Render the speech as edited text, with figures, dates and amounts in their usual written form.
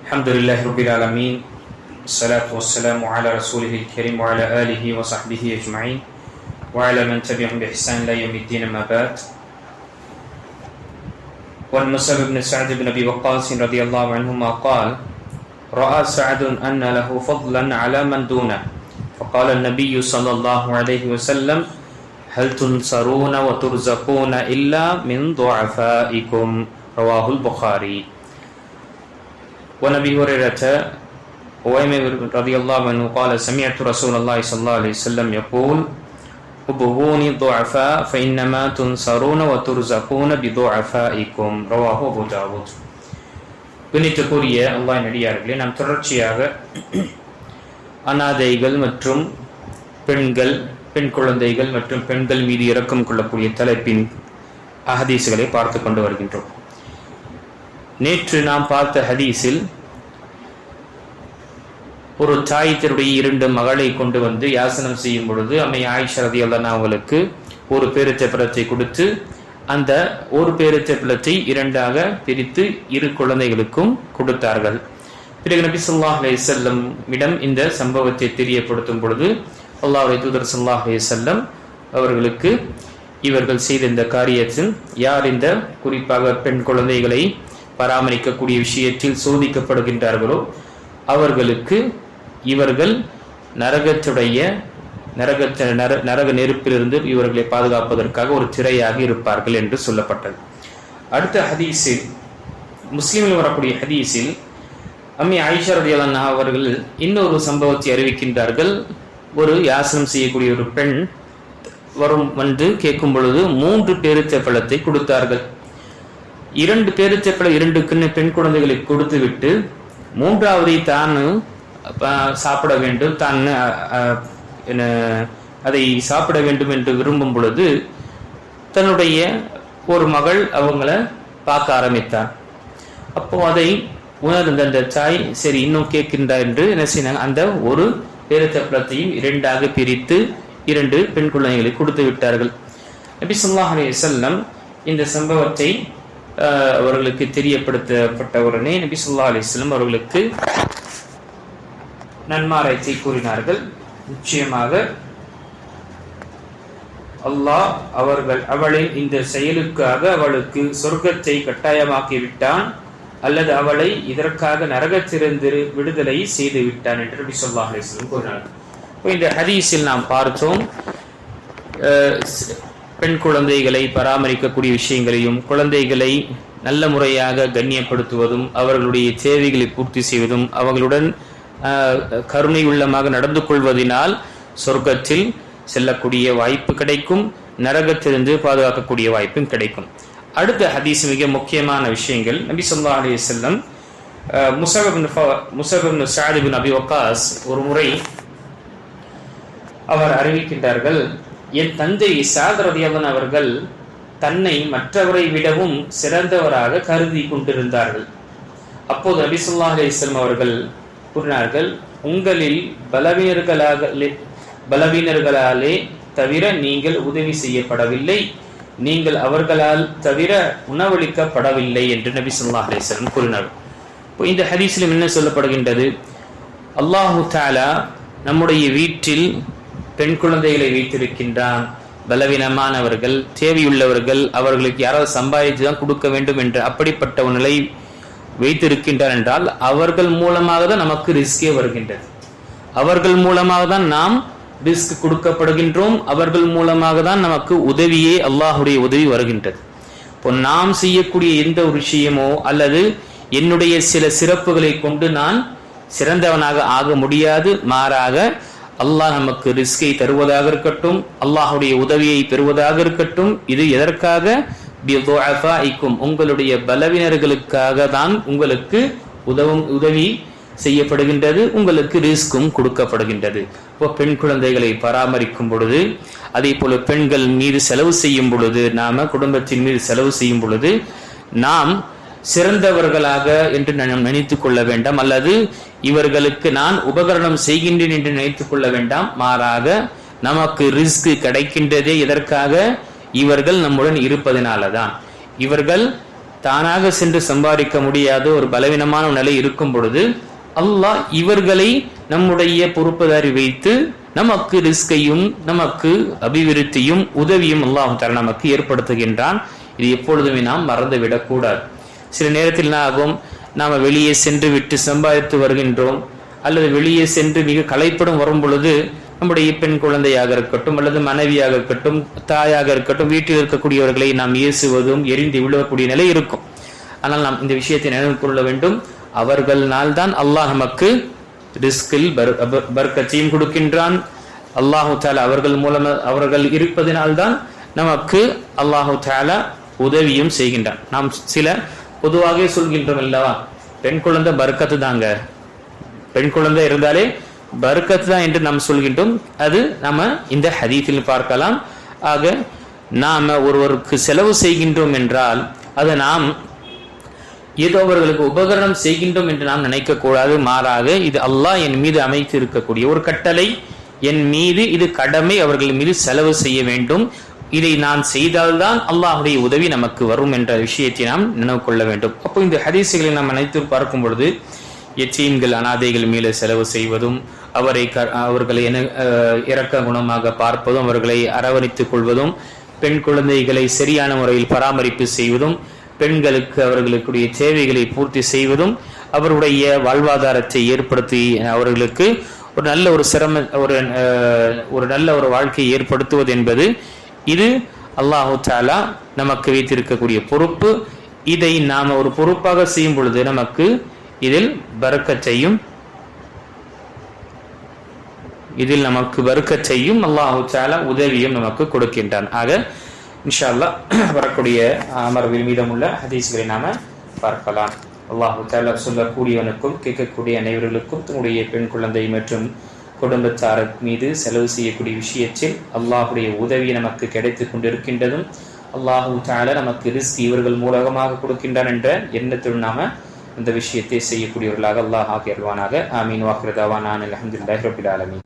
الحمد لله رب العالمين والصلاة والسلام على رسوله الكريم وعلى آله وصحبه أجمعين وعلى من تبعهم بإحسان إلى يوم الدين أما بعد. وعن مصعب بن سعد بن أبي وقاص رضي الله عنهما قال: رأى سعد أن له فضلا على من دونه فقال النبي صلى الله عليه وسلم: هل تنصرون وترزقون إلا من ضعفائكم؟ رواه البخاري. ونبي هريرة وأيمن رضي الله عنه قال: سمعت رسول الله صلى الله عليه وسلم يقول: ابغوني الضعفاء فإنما تنصرون وترزقون بضعفائكم. رواه أبو داود. கணித்துக்குரிய அல்லாஹ்வின் அடியார்களே, நாம் தொடர்ச்சியாக அனாதைகள் மற்றும் பெண்கள், பெண் குழந்தைகள் மற்றும் பெண்கள் மீது இரக்கம் கொள்ளக்கூடிய தலைப்பின் ஹதீஸ்களை பார்த்து கொண்டு வருகின்றோம். நேற்று நாம் பார்த்த ஹதீஸில் ஒரு தாய் தன்னுடைய 2 மகளை கொண்டு வந்து யாசனம் செய்யும் பொழுது அம்மை ஆயிஷா ரலியல்லாஹு அன்ஹா அவங்களுக்கு ஒரு பேரிச்சப்பழத்தை கொடுத்து அந்த ஒரு பேரிச்சப்பழத்தை 2ஆக பிரித்து 2 குழந்தைகளுக்கும் கொடுத்தார்கள். பிறகு நபி ஸல்லல்லாஹு அலைஹி வஸல்லம் இடம் இந்த சம்பவத்தை தெரியப்படுத்தும் பொழுது அல்லாஹ்வுடைய தூதர் ஸல்லல்லாஹு அலைஹி வஸல்லம் அவர்களுக்கு இவர்கள் செய்த இந்த காரியத்தில் யார் இந்த குறிப்பாக பெண் குழந்தைகளை பராமரிக்கக்கூடிய விஷயத்தில் சோதிக்கப்படுகின்றார்களோ அவர்களுக்கு இவர்கள் நரக நெருப்பிலிருந்து இவர்களை பாதுகாப்பதற்காக ஒரு திரையாக இருப்பார்கள் என்று சொல்லப்பட்டது. அடுத்த ஹதீஸில், முஸ்லிமில் வரக்கூடிய ஹதீஸில் அம்மி ஆயிஷா ரலியல்லாஹு அன்ஹா அவர்கள் இன்னொரு சம்பவத்தை அறிவிக்கின்றார்கள். ஒரு யாசனம் செய்யக்கூடிய ஒரு பெண் வந்து கேட்கும் பொழுது 3 பேரிச்சப்பழத்தை கொடுத்தார்கள். 2 பேரிச்சப்பழம் 2 பெண் குழந்தைகளை கொடுத்து விட்டு 3ஆவதை தான் சாப்பிட வேண்டும், தான் அதை சாப்பிட வேண்டும் என்று விரும்பும் பொழுது தன்னுடைய ஒரு மகள் அவங்கள பார்க்க ஆரம்பித்தார். அப்போ அதை உணர்ந்த அந்த தாய், சரி இன்னும் கேட்கின்றார் என்று என்ன செய்தாங்க, அந்த ஒரு பேரிச்சப்பழத்தையும் 2ஆக பிரித்து 2 பெண் குழந்தைகளை கொடுத்து விட்டார்கள். நபி ஸல்லல்லாஹு அலைஹி வஸல்லம் இந்த சம்பவத்தை அவர்களுக்கு தெரியப்படுத்தப்பட்ட உடனே நபி ஸல்லல்லாஹு அலைஹி வஸல்லம் அவர்களுக்கு நன்மாராய்ச்சி கூறினார்கள். நிச்சயமாக அல்லாஹ் அவளின் இந்த செயலுக்காக அவளுக்கு சொர்க்கத்தை கட்டாயமாக்கி விட்டான் அல்லது அவளை இதற்காக நரகத்திலிருந்து விடுதலை செய்து விட்டான் என்று நபி ஸல்லல்லாஹு அலைஹி வஸல்லம் கூறினார்கள். இந்த ஹதீஸில் நாம் பார்த்தோம், பெண் குழந்தைகளை பராமரிக்கக்கூடிய விஷயங்களையும் குழந்தைகளை நல்ல முறையாக கண்ணியப்படுத்துவதும் அவர்களுடைய தேவைகளை பூர்த்தி செய்வதும் அவர்களுடன் கருணை உள்ளமாக நடந்து கொள்வதனால் சொர்க்கத்தில் செல்லக்கூடிய வாய்ப்பு கிடைக்கும், நரகத்திலிருந்து பாதுகாக்கக்கூடிய வாய்ப்பும் கிடைக்கும். அடுத்த ஹதீஸ் மிக முக்கியமான விஷயங்கள். நபி ஸல்லல்லாஹு அலைஹி வஸல்லம் முஸஅப் இப்னு ஸஅத் இப்னு அபி வக்காஸ் ஒரு முறை அவர் அறிவிக்கின்றார்கள், என் தந்தை ஸஅத் ரலியல்லாஹு அன்ஹு அவர்கள் தன்னை மற்றவரை விடவும் சிறந்தவராக கருதி கொண்டிருந்தார்கள். அப்போது நபி ஸல்லல்லாஹு அலைஹி வஸல்லம் அவர்கள் கூறினார்கள், உங்களில் பலவீனர்களாலே தவிர நீங்கள் உதவி செய்யப்படவில்லை, நீங்கள் அவர்களால் தவிர உணவளிக்கப்படவில்லை என்று நபி ஸல்லல்லாஹு அலைஹி வஸல்லம் கூறினார்கள். இந்த ஹதீஸிலும் என்ன சொல்லப்படுகின்றது, அல்லாஹு தஆலா நம்முடைய வீட்டில் பெண் குழந்தைகளை வைத்திருக்கின்றான். பலவீனமானவர்கள், தேவையுள்ளவர்கள், அவர்களுக்கு யாராவது சம்பாதித்து தான் கொடுக்க வேண்டும் என்ற அப்படிப்பட்ட ஒரு நிலை வைத்திருக்கின்றார் என்றால் அவர்கள் மூலமாக தான் நமக்கு ரிஸ்கே வருகின்றது, அவர்கள் மூலமாக தான் நாம் ரிஸ்க் கொடுக்கப்படுகின்றோம், அவர்கள் மூலமாக தான் நமக்கு உதவியே அல்லாஹுடைய உதவி வருகின்றது. இப்போ நாம் செய்யக்கூடிய எந்த ஒரு விஷயமோ அல்லது என்னுடைய சில சிறப்புகளை கொண்டு நான் சிறந்தவனாக ஆக முடியாது, மாறாக அல்லாஹ் நமக்கு ரிஸ்கை தருவதாக இருக்கட்டும், அல்லாஹுடைய உதவியை பெறுவதாக இருக்கட்டும், இது எதற்காக, உங்களுடைய பலவீனர்களுக்காக தான் உங்களுக்கு உதவி செய்யப்படுகின்றது, உங்களுக்கு ரிஸ்கும் கொடுக்கப்படுகின்றது. இப்போ பெண் குழந்தைகளை பராமரிக்கும் பொழுது, அதே போல பெண்கள் மீது செலவு செய்யும் பொழுது, நாம குடும்பத்தின் மீது செலவு செய்யும் பொழுது நாம் சிறந்தவர்களாக என்று நாம் நினைத்துக் கொள்ள வேண்டாம், அல்லது இவர்களுக்கு நான் உபகரணம் செய்கின்றேன் என்று நினைத்துக் கொள்ள வேண்டாம். மாறாக நமக்கு ரிஸ்க் கிடைக்கின்றதே எதற்காக, இவர்கள் நம்முடன் இருப்பதனால தான். இவர்கள் தானாக சென்று சம்பாதிக்க முடியாத ஒரு பலவீனமான நிலை இருக்கும் பொழுது அல்லாஹ் இவர்களை நம்முடைய பொறுப்புதாரி வைத்து நமக்கு ரிஸ்கையும் நமக்கு அபிவிருத்தியும் உதவியும் அல்லாஹ் தஆலா நமக்கு ஏற்படுத்துகின்றான். இது எப்பொழுதுமே நாம் மறந்துவிடக் கூடாது. சில நேரத்தில் என்ன ஆகும், நாம் வெளியே சென்று விட்டு சம்பாதித்து வருகின்றோம், அல்லது வெளியே சென்று மிக களைப்படும் வரும் பொழுது நம்முடைய பெண் குழந்தையாக இருக்கட்டும் அல்லது மனைவியாக இருக்கட்டும் தாயாக இருக்கட்டும் வீட்டில் இருக்கக்கூடியவர்களை நாம் ஏசுவதும் எரிந்து விழக்கூடிய நிலை இருக்கும். ஆனால் நாம் இந்த விஷயத்தை நினைவு கொள்ள வேண்டும். அவர்களால் தான் அல்லாஹ் நமக்கு ரிஸ்கில் பர்க்கத்தையும் கொடுக்கின்றான். அல்லாஹு தஆலா அவர்கள் மூலம் அவர்கள் இருப்பதினால்தான் நமக்கு அல்லாஹு தஆலா உதவியும் செய்கின்றான். நாம் சில பொதுவாக சொல்கின்றோம் அல்லவா, பெண் குழந்தை பர்க்கத்து தாங்க, பெண் குழந்தை இருந்தாலே பர்க்கத்து தான் என்று நாம் சொல்கின்றோம். அது நம்ம இந்த ஹதீஸில் பார்க்கலாம். ஆக நாம் ஒருவருக்கு செலவு செய்கின்றோம் என்றால் அதை நாம் ஏதோ அவர்களுக்கு உபகரணம் செய்கின்றோம் என்று நாம் நினைக்க கூடாது. மாறாக இது அல்லாஹ் என் மீது அமைத்து இருக்கக்கூடிய ஒரு கட்டளை, என் மீது இது கடமை, அவர்கள் மீது செலவு செய்ய வேண்டும். இதை நான் செய்தால்தான் அல்லாஹுடைய உதவி நமக்கு வரும் என்ற விஷயத்தை நாம் நினைவு கொள்ள வேண்டும். அப்போ இந்த ஹதீஸுகளை நாம் அனைத்து பார்க்கும் பொழுது எத்தீம்கள் அனாதைகள் மேலே செலவு செய்வதும், அவர்களை இரக்க குணமாக பார்ப்பதும், அவர்களை அரவணைத்துக் கொள்வதும், பெண் குழந்தைகளை சரியான முறையில் பராமரிப்பு செய்வதும், பெண்களுக்கு அவர்களுக்குரிய தேவைகளை பூர்த்தி செய்வதும், அவருடைய வாழ்வாதாரத்தை ஏற்படுத்தி அவர்களுக்கு ஒரு நல்ல ஒரு நல்ல ஒரு வாழ்க்கையை ஏற்படுத்துவது என்பது இது அல்லாஹு தஆலா நமக்கு வைத்திருக்கக்கூடிய பொறுப்பு. இதை நாம் ஒரு பொறுப்பாக செய்யும் பொழுது நமக்கு இதில் பரக்கத்தையும் அல்லாஹு தஆலா உதவியும் நமக்கு கொடுக்கின்றான். ஆக இன்ஷா அல்லாஹ் வரக்கூடிய அமர்வில் மீதமுள்ள ஹதீஸ்களை நாம பார்க்கலாம். அல்லாஹு தஆலா சொல்லக்கூடியவனுக்கும் கேட்கக்கூடிய அனைவர்களுக்கும் தன்னுடைய பெண் குழந்தை மற்றும் குடும்பத்தார் மீது செலவு செய்யக்கூடிய விஷயத்தில் அல்லாஹுடைய உதவி நமக்கு கிடைத்துக் கொண்டிருக்கின்றதும், அல்லாஹு தஆலா நமக்கு ரிஸ்க் இவர்கள் மூலமாக கொடுக்கின்றான் என்ற எண்ணத்துடன் நாம அந்த விஷயத்தை செய்யக்கூடியவர்களாக அல்லாஹ் ஆக்கி அருள்வானாக. ஆமீன். வாஹிரு தஅவானா அல்ஹம்துலில்லாஹி ரப்பில் ஆலமீன்.